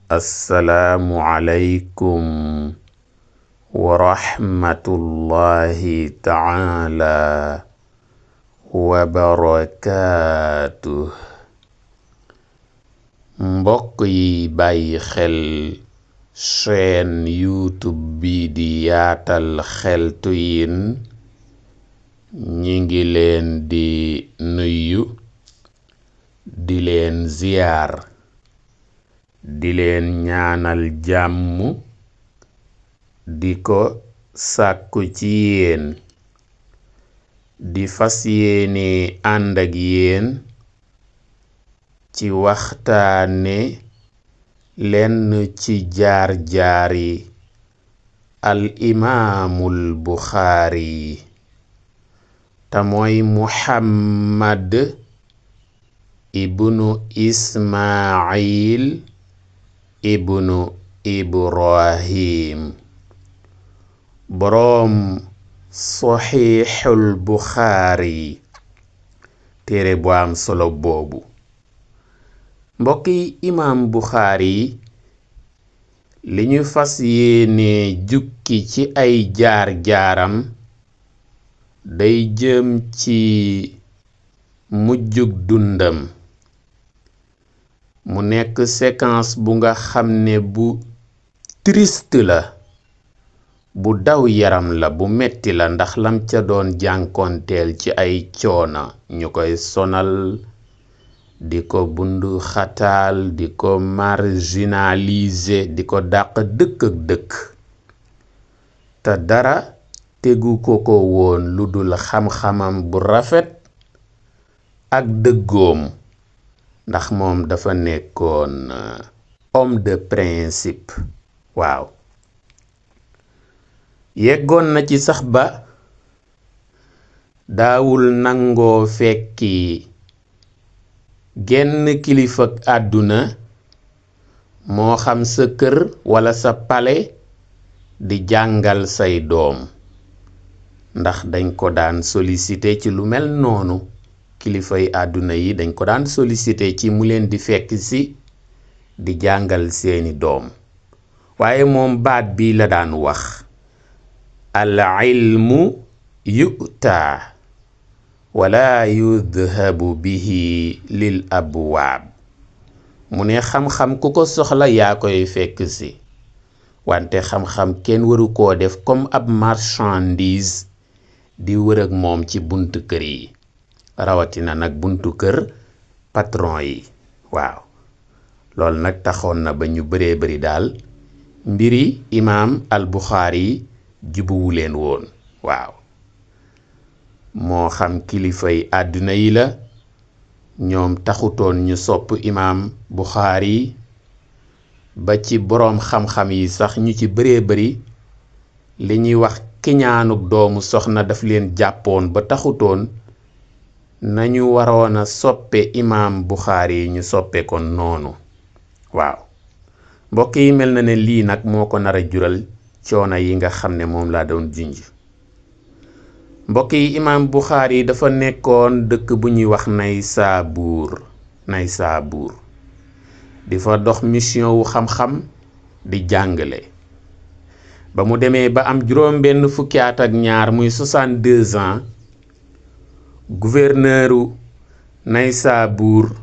assalaamu alaykum wa rahmatullahi ta'ala wa barakaatuh. mbokk yi bàyyi xel chaîne YouTube bi di yaatal xeltu yin ñi ngi leen di nuyu di leen ziyaar di leen ñaanal jàmm di ko sàkku ci yéen di fas yéene ànd ak yéen ci waxtaane lenn ci jaar-jaari al imaamul Buxaari te mooy Muhammad ibnu Ismaayil ibnu Ibrahim boroom Saxiixul Buxaari téere bu am solo boobu. mbokki imaam Buxaari li ñu fas yéene jukki ci ay jaar-jaaram day jëm ci mujjug dundam mu nekk séquence bu nga xam ne bu triste la, bu daw yaram la, bu metti la, ndax lam ca doon jànkoonteel ci ay coona ñu koy sonal di ko bundu xataal, di ko marginaliser, di ko dàq dëkk ak dëkk te dara tegu ko woon lu dul xam-xamam bu rafet ak dëggoom, ndax moom dafa nekkoon homme de principe. waaw yeggoon na ci sax ba daawul nangoo fekki genn kilifa àdduna moo xam sa kër walla sa pale di jàngal say doom, ndax dañ ko daan sollicité ci lu mel noonu. kilifay àdduna yi dañ ko daan sollicité ci mu leen di fekk si di jàngal seeni doom, waaye moom baat bi la daan wax: al ilmu yu'ta wala yudhabu bihi lil abwaab. mu ne xam-xam ku ko soxla yaa koy fekk si, wante xam-xam kenn waru koo def comme ab marchandise di wër ak moom ci buntu kër yi, rawatina nag buntu kër patron yi. waaw loolu nag taxoon na ba ñu bëree bëri daal mbiri imaam al Buxaari jubuwu leen woon. waaw moo xam kilifay àdduna yi la, ñoom taxutoon ñu sopp imaam Buxaari, ba ci boroom xam-xam yi sax ñu ci bëree bëri li ñuy wax kiñaanuk doomu soxna daf leen jàppoon ba taxutoon nañu waroon a soppe imaam Buxaari ñu soppe ko noonu. waaw mbokk yi, mel na ne lii nag moo ko nar a jural coono yi nga xam ne moom laa doon junj. mbokk yi, imaam Buxaari dafa nekkoon dëkk bu ñuy wax Naysaabuur di fa dox mission wu xam-xam di jàngale. ba mu demee ba am juróom benn fukki at ak ñaar muy 62 ans, gouverneuru Naysaabuur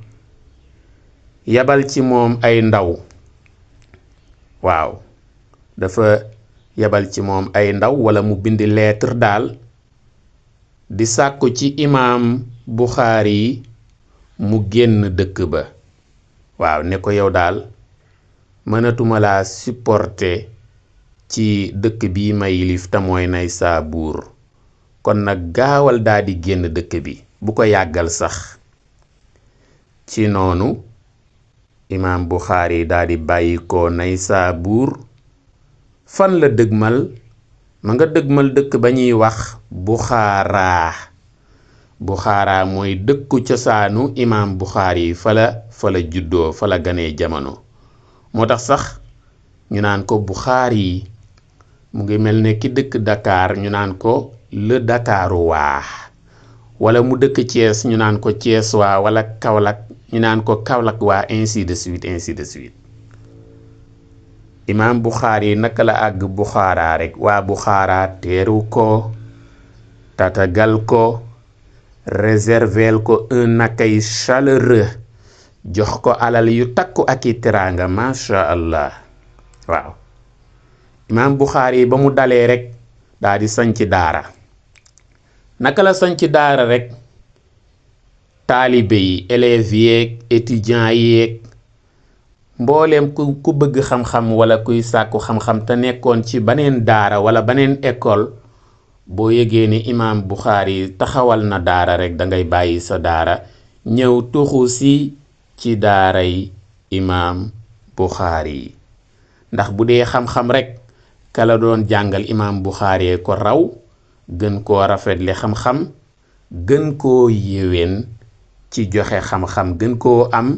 yabal ci moom ay ndaw. waaw dafa yabal ci moom ay ndaw, walla mu bind lettre daal di sàkku ci imaam Buxaari mu génn dëkk ba. waaw ne ko yow daal mënatuma laa supporter ci dëkk bi ma yilif te mooy Naysaabuur, kon nag gaawal daa di génn dëkk bi, bu ko yàggal sax. ci noonu imaam Buxaari daa di bàyyi ko Naysaabuur. fan la dëgmal? ma nga dëgmal dëkk ba ñuy wax Buxaara mooy dëkku cosaanu imaam Buxaari fa la juddoo, fa la ganee jamono. moo tax sax ñu naan ko Buxaari, mu ngi mel ne ki dëkk Dakar ñu naan ko le Dakaru waa, wala mu dëkk Thiès ñu naan ko Thiès waa, wala Kaolack ñu naan ko Kaolack waa, ainsi de suite ainsi de suite. imaam Buxaari naka la àgg Buxaara rek waa Buxaara teeru ko tatagal ko réservel ko un accueil chaleureux jox ko alal yu takku ak i teraanga macha allah waaw imaam Buxaari ba mu dalee rek daa di sanc daara naka la sanc daara rek taalibe yi élèves yeeg étudiants yeeg mbooleem ku bëgg xam-xam wala kuy sàkku xam-xam te nekkoon ci baneen daara wala baneen école boo yëgee ni imaam Buxaari taxawal na daara rek dangay bàyyi sa daara ñëw tuxu si ci daaray imaam Buxaari ndax bu dee xam-xam rek kala doon jàngal imaam Buxaari ko raw gën koo rafetle xam-xam gën koo yéwén ci joxe xam-xam gën koo am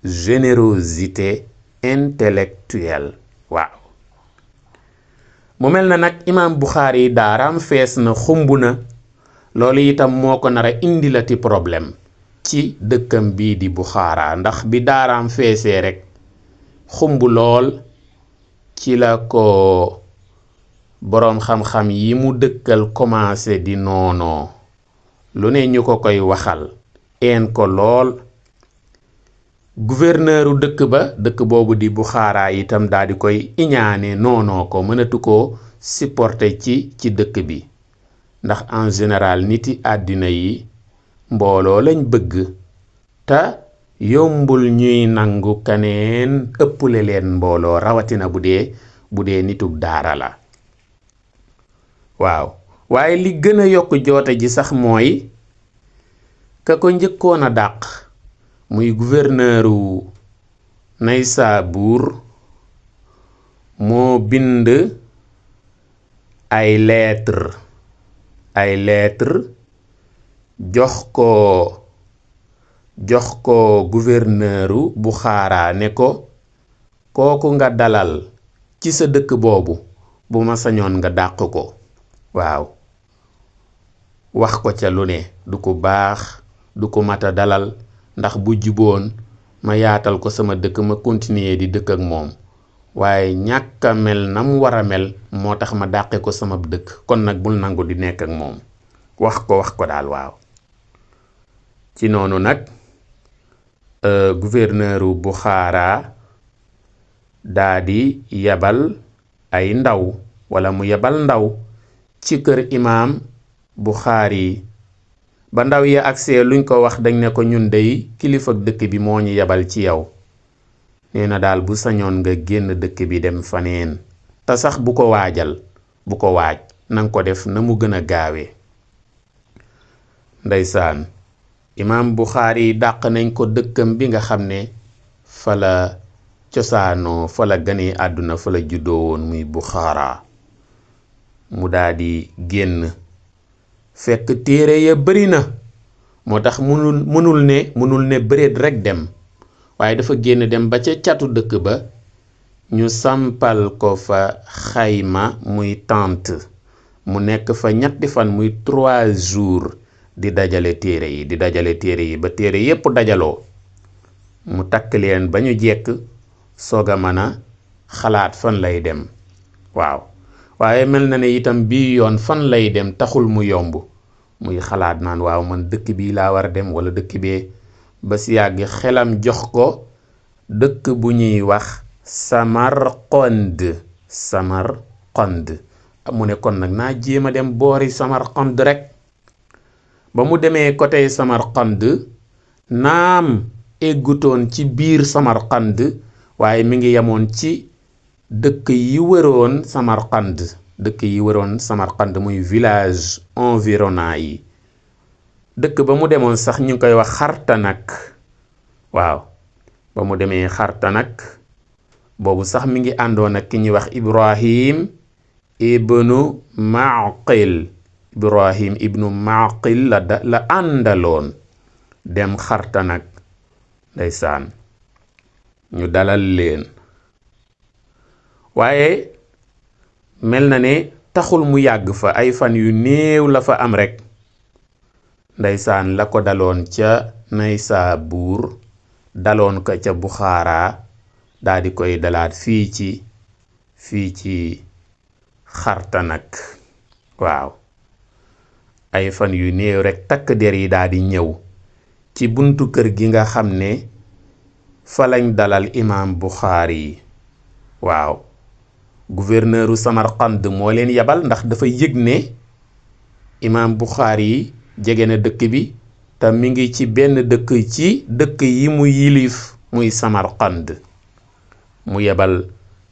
générosité intellectuelle waaw mu mel na nag imaam Buxaari daaraam fees na xumb na loolu itam moo ko nar a indilati problème ci dëkkam bii di Buxaara ndax bi daaraam feesee rek xumb lool ci la ko boroom xam-xam yi mu dëkkal commencé di noonoo lu ne ñu ko koy waxal een ko lool gouverneuru dëkk boobu di Buxaara itam daal di koy iñaane noonoo ko mënatu ko supporter ci dëkk bi ndax en général niti àddina yi mbooloo lañ bëgg te yombul ñuy nangu kaneen ëpple leen mbooloo rawatina bu dee nitug daara la waaw waaye li gën a yokk joote ji sax mooy ka ko njëkkoon a dàq muy gouverneuru Naysaabuur moo bind ay lettre jox ko gouverneuru Buxaara ne ko kooku nga dalal ci sa dëkk boobu bu ma sañoon nga dàq ko waaw wax ko ca lu ne du ko baax du ko mata dalal ndax bu juboon ma yaatal ko sama dëkk ma continuer di dëkk ak moom waaye ñàkk a mel nam war a mel moo tax ma dàqe ko sama dëkk kon nag bul nangu di nekk ak moom wax ko daal waaw ci noonu nag gouverneuru Buxaara daa di yabal ay ndaw wala mu yabal ndaw ci kër imaam Buxaari ba ndaw ya agsee luñ ko wax dañ ne ko ñun dey kilifa dëkk bi moo ñu yabal ci yow nee na daal bu sañoon nga génn dëkk bi dem faneen te sax bu ko waaj nanga ko def na mu gën a gaawee ndeysaan imaam Buxaari dàq nañ ko dëkkam bi nga xam ne fa la cosaanoo fa la ganee àdduna fa la juddoo woon muy Buxaara mu daa di génn fekk téere ya bari na moo tax mënul ne bëreet rek dem waaye dafa génn dem ba ca catu dëkk ba ñu sampal ko fa xayma muy tente mu nekk fa ñetti fan muy 3 jours di dajale téere yi ba téere yépp dajaloo mu takk leen ba ñu jekk soog a mën a xalaat fan lay dem waaw waaye mel na ne itam bii yoon fan lay dem taxul mu yomb muy xalaat naan waaw man dëkk bii laa war a dem wala dëkk bee ba si yàgg xelam jox ko dëkk bu ñuy wax Samarqand mu ne kon nag naa jéem a dem boori Samarqand rek ba mu demee côté Samarqand naam eggutoon ci biir Samarqand waaye mi ngi yemoon ci dëkk yi wëroon Samarqand muy village environnant yi dëkk ba mu demoon sax ñu ngi koy wax Xartanak waaw ba mu demee Xartanak boobu sax mi ngi àndoon ak ki ñuy wax Ibrahim ibnu Maqil la àndaloon dem Xartanak ndeysaan ñu dalal leen waaye mel na ne taxul mu yàgg fa ay fan yu néew la fa am rek ndeysaan la ko daloon ca Naysaabuur daloon ko ca Buxaara daa di koy dalaat fii ci fii ci xarta nag waaw ay fan yu néew rek takk der yi daal di ñëw ci buntu kër gi nga xam ne fa lañ dalal imam Bukhari waaw gouverneuru Samarqand moo leen yabal ndax dafa yëg ne imam Bukhari jege na dëkk bi te mi ngi ci benn dëkk ci dëkk yi mu yilif muy Samarqand mu yebal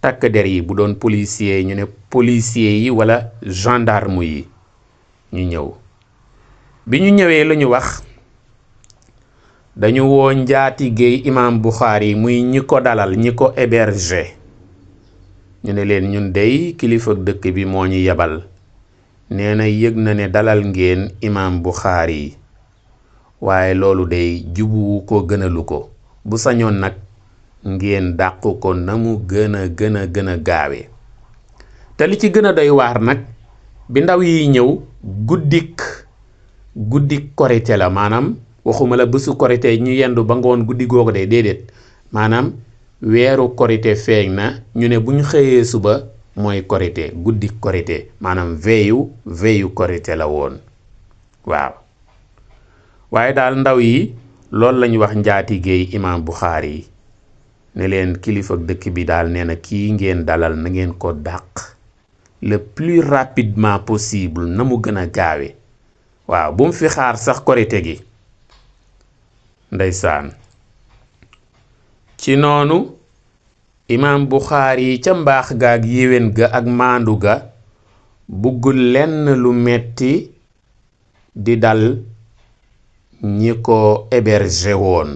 takk der yi bu doon policier ñu ne policier yi wala gendarme yi ñu ñëw bi ñu ñëwee lu ñu wax dañu woo njaatigéey imam Bukhari muy ñi ko dalal ñi ko héberger ñu ne leen ñun dey kilifa dëkk bi moo ñu yebal nee na yëg na ne dalal ngeen imam Bukhari waaye loolu day jubuwu ko gënalu ko bu sañoon nag ngeen dàq ko na mu gën a gaawe te li ci gën a doy waar nag bi ndaw yi ñëw guddik korite la maanaam waxuma la bésu korite ñu yendu ba ngoon guddi googu de déedéet maanaam weeru korite feeñ na ñu ne buñ xëyee suba mooy korite guddik korite maanaam veyu korite la woon waaw waaye daal ndaw yi loolu lañu wax njaatigéey imam Bukhari ne leen kilifa dëkk bi daal nee na kii ngeen dalal na ngeen ko dàq le plus rapidement possible na mu gën a gaawe waaw bu mu fi xaar sax korite gi ndeysaan ci noonu imam Bukhari ca mbaax ga ak yéwén ga ak maandu ga buggul lenn lu metti di dal ñi ko héberger woon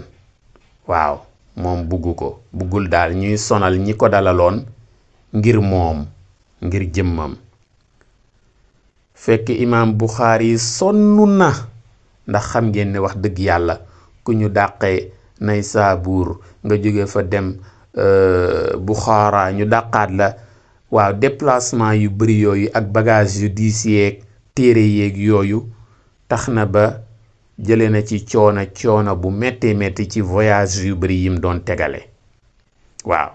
waaw moom buggul daal ñuy sonal ñi ko dalaloon ngir moom ngir jëmmam fekk imam Bukhari sonnu na ndax xam ngeen ne wax dëgg yàlla ku ñu dàqee Naysaabuur nga jóge fa dem Bukhara ñu dàqaat la waaw déplacement yu bari yooyu ak bagage yu diis yeeg téere yeeg yooyu tax na ba jële na ci coono bu metti ci voyage yu bari yim doon tegale waaw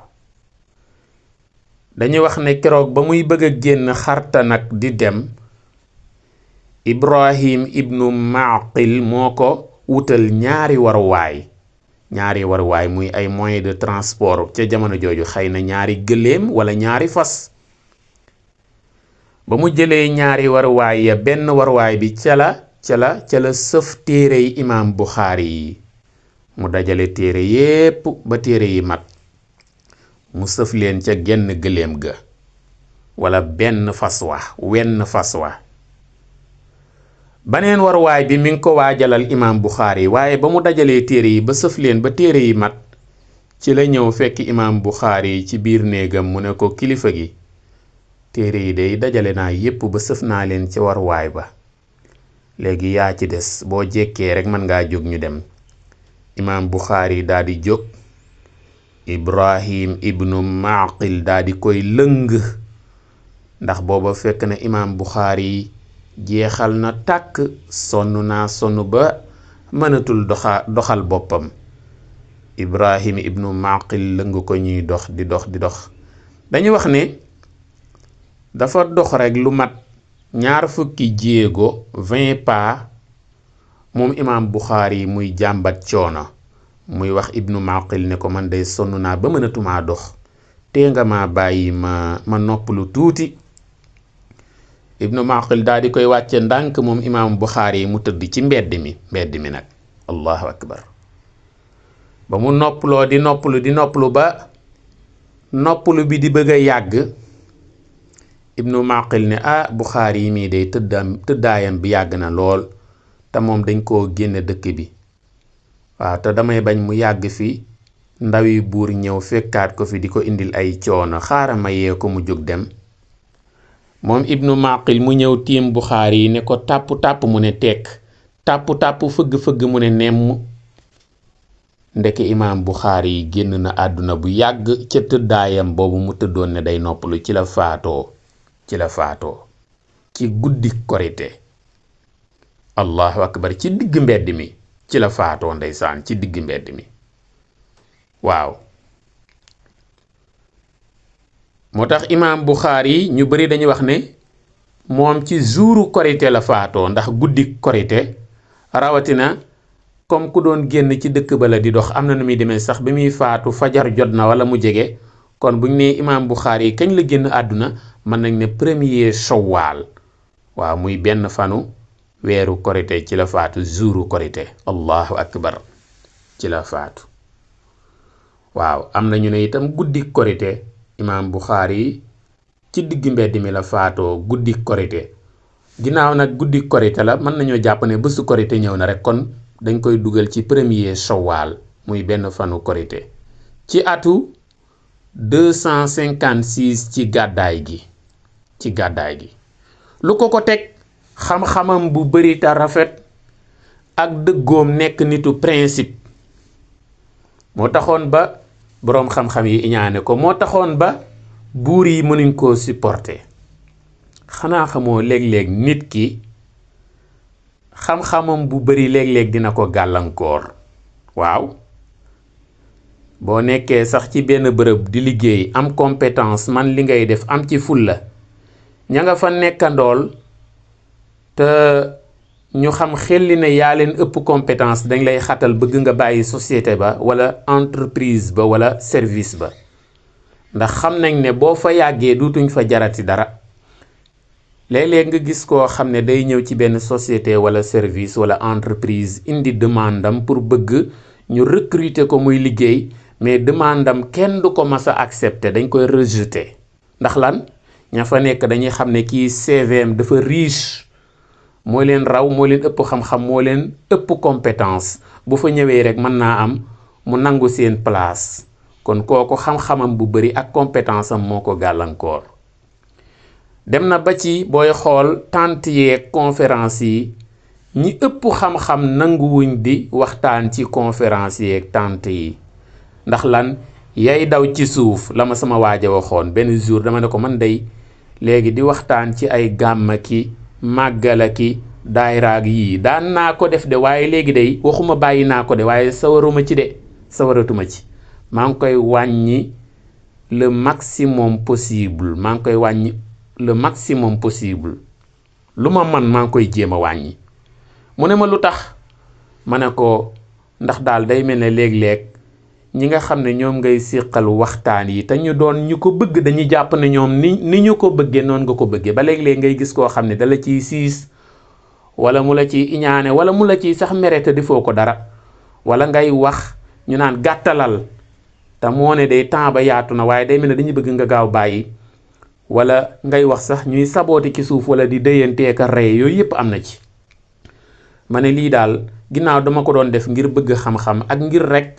dañuy wax ne keroog ba muy bëgg a génn xarta nag di dem Ibrahim ibnu Maqil moo ko wutal ñaari waruwaay muy ay moyen de transport ca jamono jooju xëy na ñaari gëléem wala ñaari fas ba mu jëlee ñaari waruwaay ya benn waruwaay bi ca la sëf téere yi imam Bukhari yi mu dajale téere yépp ba téere yi mat mu sëf leen ca genn gëléem ga wala wenn fas wa baneen waruwaay bi mi ngi ko waajalal imam Bukhari waaye ba mu dajalee téere yi ba sëf leen ba téere yi mat ci la ñëw fekk imam Bukhari ci biir néegam mu ne ko kilifa gi téere yi day dajale naa yépp ba sëf naa leen ci waruwaay ba léegi yaa ci des boo jekkee rek mën ngaa jóg ñu dem imam Bukhari daal di jóg Ibrahim ibnu Maqil daal di koy lëng ndax booba fekk na imam Bukhari jeexal na tàkk sonn ba mënatul doxal boppam Ibrahim ibnu Maqil lëng ko ñuy dox di dox dañu wax ne dafa dox rek lu mat 20 jéego 20 pas moom imam Bukhari muy jàmbat coono muy wax ibnu Maqil ne ko man day sonn naa ba mënatumaa dox te nga ma bàyyi ma noppalu tuuti ibnu Maqil daal di koy wàcce ndànk moom imam Bukhari mu tëdd ci mbedd mi nag allahu akbar ba mu noppaloo di noppalu ba noppalu bi di bëgg a yàgg ibnu Maqil ne Bukhari yi mii day tëddaayam bi yàgg na lool te moom dañ koo génne dëkk bi waaw te damay bañ mu yàgg fi ndawi buur ñëw fekkaat ko fi di ko indil ay coono xaaral ma yee ko mu jóg dem moom ibnu Maqil mu ñëw tiim Bukhari yi ne ko tàpp mu ne tekk tàpp fëgg mu ne nemm ndeke imam Bukhari yi génn na àdduna bu yàgg ca tëddaayam boobu mu tëddoon ne day noppalu ci la faatoo ci guddi korite allahu akbar ci digg mbedd mi ci la faatoo ndeysaan ci digg mbedd mi waaw motax imam Bukhari ñu bari dañuy wax ne mom ci jouru korité la faato ndax guddi korité rawatina comme ku doon génn ci dëkk ba la di dox amna nu muy démé sax bi muy faatu fajar jotna wala mu jégué kon buñ né imam Bukhari kañ la génn àdduna man nañ né premier Shawwal waaw muy benn fanu weeru korité ci la faatu jouru korité allahu akbar ci la faatu waaw am na ñu ne itam guddi korité imam Bukhari ci digg mbedd mi la faatoo guddi korité ginnaaw nag guddi korité la mën nañoo jàpp ne bésu korité ñëw na rek kon dañ koy dugal ci premier Shawwal muy benn fanu korité ci atu 256 ci gàddaay gi lu ko teg xam-xamam bu bari ta rafet ak dëggoom nekk nitu principe moo taxoon ba boroom xam-xam yi iñaane ko moo taxoon ba buur yi mënuñ koo supporter xanaa xamoo léeg-léeg nit ki xam-xamam bu bari léeg-léeg dina ko gàllankoor waaw boo nekkee sax ci benn bërëb di liggéey am compétence man li ngay def am ci fulla ña nga fa nekkandool te ñu xam xelli ne yaa leen ëpp compétence dañ lay xatal bëgg nga bàyyi société ba wala entreprise ba wala service ba ndax xam nañ ne boo fa yàggee duutuñ fa jarati dara léeg-léeg nga gis koo xam ne day ñëw ci benn société wala service wala entreprise indi demandam pour bëgg ñu recruter ko muy liggéey mais demandam kenn du ko mas a accepter dañ koy rejeter ndax lan ña fa nekk dañuy xam ne kii CVM dafa riche moo leen raw moo leen ëpp xam-xam moo leen ëpp compétence bu fa ñëwee rek mën naa am mu nangu seen place kon kooku xam-xamam bu bari ak compétence am moo ko gàllankoor dem na ba ci booy xool tant yeeg conférence yi ñi ëpp xam-xam nanguwuñ di waxtaan ci conférence yeeg tant yi ndax lan yay daw ci suuf la ma sama waaja waxoon benn jour dama ne ko man day léegi di waxtaan ci ay gàmma ki màggala ki daayraag yii daan naa ko def de waaye léegi day waxuma bàyyi naa ko de waaye sawaratuma ci maa ngi koy wàññi le maximum possible lu ma man maa ngi koy jéem a wàññi mu ne ma lu tax ma ne ko ndax daal day mel ne léeg-léeg ñi nga xam ne ñoom ngay siqal waxtaan yi te ñu doon ñu ko bëgg dañuy jàpp ne ñoom ni ñu ko bëggee noonu nga ko bëggee ba léeg-léeg ngay gis koo xam ne dala ciy siis wala mu la ciy iñaane wala mu la ciy sax mere te defoo ko dara wala ngay wax ñu naan gàttalal te moo ne day temps ba yaatu na waaye day mel ne dañuy bëgg nga gaaw bàyyi wala ngay wax sax ñuy saboote ci suuf wala di déyanteeka rey yooyu yépp am na ci ma ne lii daal ginnaaw dama ko doon def ngir bëgg xam-xam ak ngir rek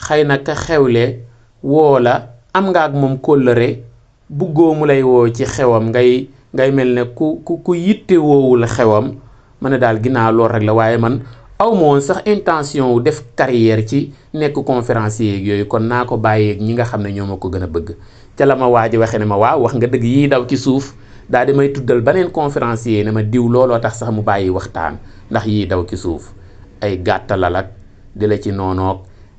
xëy na ka xewle woo la am nga ak moom kóllëre buggoo mu lay woo ci xewam ngay mel ne ku yitte woowul xewam ma ne daal ginnaaw loolu rek la waaye man aw ma woon sax intention wu def carrière ci nekk conférencier yeeg yooyu kon naa ko bàyyeeg ñi nga xam ne ñoo ma ko gën a bëgg ca la ma waaji waxee ne ma waaw wax nga dëgg yii daw ci suuf daal di may tuddal beneen conférencier ne ma diw looloo tax sax mu bàyyi waxtaan ndax yii daw ci suuf ay gàttalal ak di la ci noonoog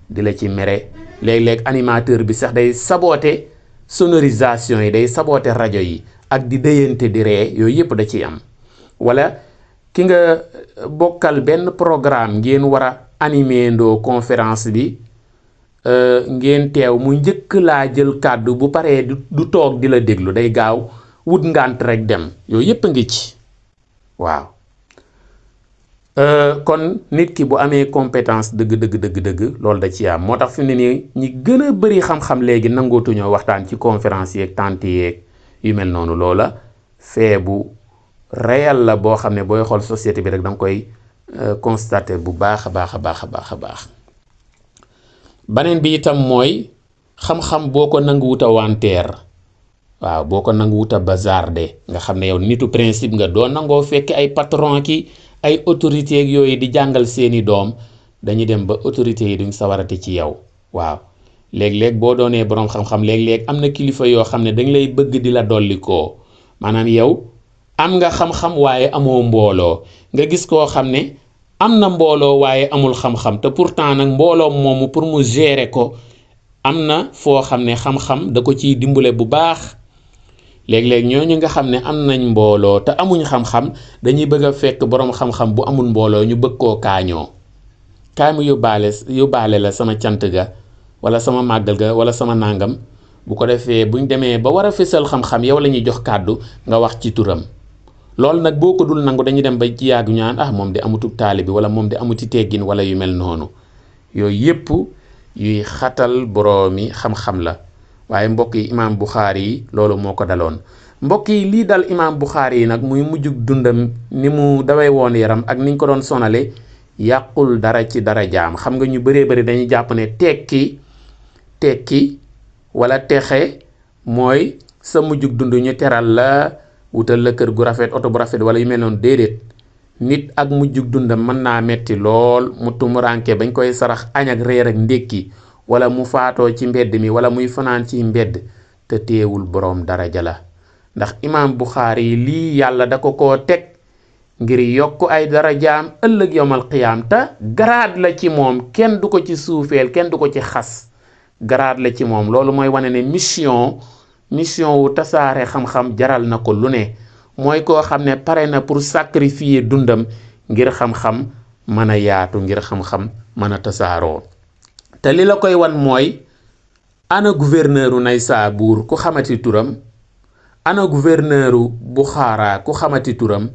di la ci mere léeg-léeg animateur bi sax day saboter sonorisation yi day saboter rajo yi ak di déyante di ree yooyu yëpp da ciy am wala ki nga bokkal benn programme ngeen war a animer ndoo conférence bi ngeen teew mu njëkk laa jël kàddu bu paree du toog di la déglu day gaaw wut ngànt rek dem yooyu yëpp a ngi ci waaw kon nit ki bu amee compétence dëgg loolu da ci am moo tax fi mu ne nii ñi gën a bari xam-xam léegi nangootuñoo waxtaan ci conférence yeeg tant yeeg yu mel noonu loola feebu réel la boo xam ne booy xool société bi rek da nga koy constater bu baax a baax baneen bi itam mooy xam-xam boo ko nanguwut a wanteer waaw boo ko nanguwut a bazarder nga xam ne yow nitu principe nga doo nangoo fekk ay patron ki ay autorité ak yooyu di jàngal seeni doom dañuy dem ba autorité yi duñ sawarati ci yow waaw léeg-léeg boo doonee boroom xam-xam léeg-léeg am na kilifa yoo xam ne dañ lay bëgg di la dollikoo maanaam yow am nga xam-xam waaye amoo mbooloo nga gis koo xam ne am na mbooloo waaye amul xam-xam te pourtant nag mbooloo moomu pour mu gérer ko am na foo xam ne xam-xam da ko ciy dimbale bu baax léeg-léeg ñooñu nga xam ne am nañ mbooloo te amuñ xam-xam dañuy bëgg a fekk boroom xam-xam bu amul mbooloo ñu bëgg koo kaañoo kaay mu yóbbaale la sama cant ga wala sama màggal ga wala sama nàngam bu ko defee buñ demee ba war a fésal xam-xam yow la ñuy jox kàddu nga wax ci turam loolu nag boo ko dul nangu dañuy dem ba ci yàgg ñu naan moom de amutub taali bi wala moom de amuti teggin wala yu mel noonu yooyu yépp yuy xatal boroomi xam-xam la waaye mbokk yi imaam Buxaari yi loolu moo ko daloon mbokk yi lii dal imaam Buxaari yi nag muy mujjug dundam ni mu dawee woon yaram ak niñ ko doon sonale yàqul dara ci dara jaam xam nga ñu bëree bëri dañuy jàpp ne tekki wala texe mooy sa mujjug dund ñu teral la wutal la kër gu rafet oto bu rafet wala yu mel noonu déedéet nit ak mujjug dundam mën naa metti lool mu tumuranke bañ koy sarax añ ak reer ak ndékki wala mu faatoo ci mbedd mi wala muy fanaan ci mbedd te teewul boroom daraja la ndax imaam Buxaari yi lii yàlla da ko koo teg ngir yokk ay darajaam ëllëg yowmal qiyaam te garaad la ci moom kenn du ko ci suufeel kenn du ko ci xas garaad la ci moom loolu mooy wane ne mission wu tasaare xam-xam jaral na ko lu ne mooy koo xam ne pare na pour sacrifier dundam ngir xam-xam mën a yaatu ngir xam-xam mën a tasaaroo te li la koy wan mooy ana gouverneuru Naysaabuur ku xamati turam ana gouverneuru Buxaara ku xamati turam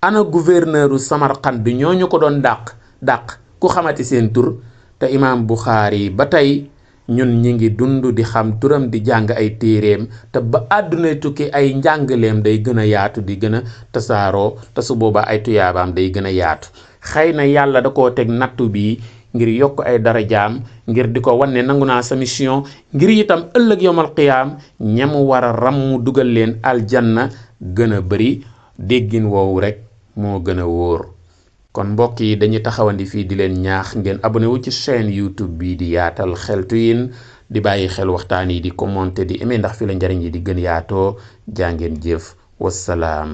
ana gouverneuru Samarqand ñooñu ko doon dàq ku xamati seen tur te imaam Buxaari ba tey ñun ñi ngi dund di xam turam di jàng ay téeréem te ba àdduna tukki ay njàngaleem day gën a yaatu di gën a tasaaroo te su boobaa ay tuyaabaam day gën a yaatu xëy na yàlla da koo teg nattu bi ngir yokk ay darajaam ngir di ko wan ne nangu naa sa mission ngir itam ëllëg yowmal qiyaam ñamu war a ram dugal leen aljanna gën a bëri déggin woowu rek moo gën a wóor kon mbokk yi dañuy taxawandi fii di leen ñaax ngeen abonné wu ci chaîne YouTube bi di yaatal xeltu yin di bàyyi xel waxtaan yi di commenter di aimer ndax fi la njariñ yi di gën yaatoo jàngeen jëf wassalaam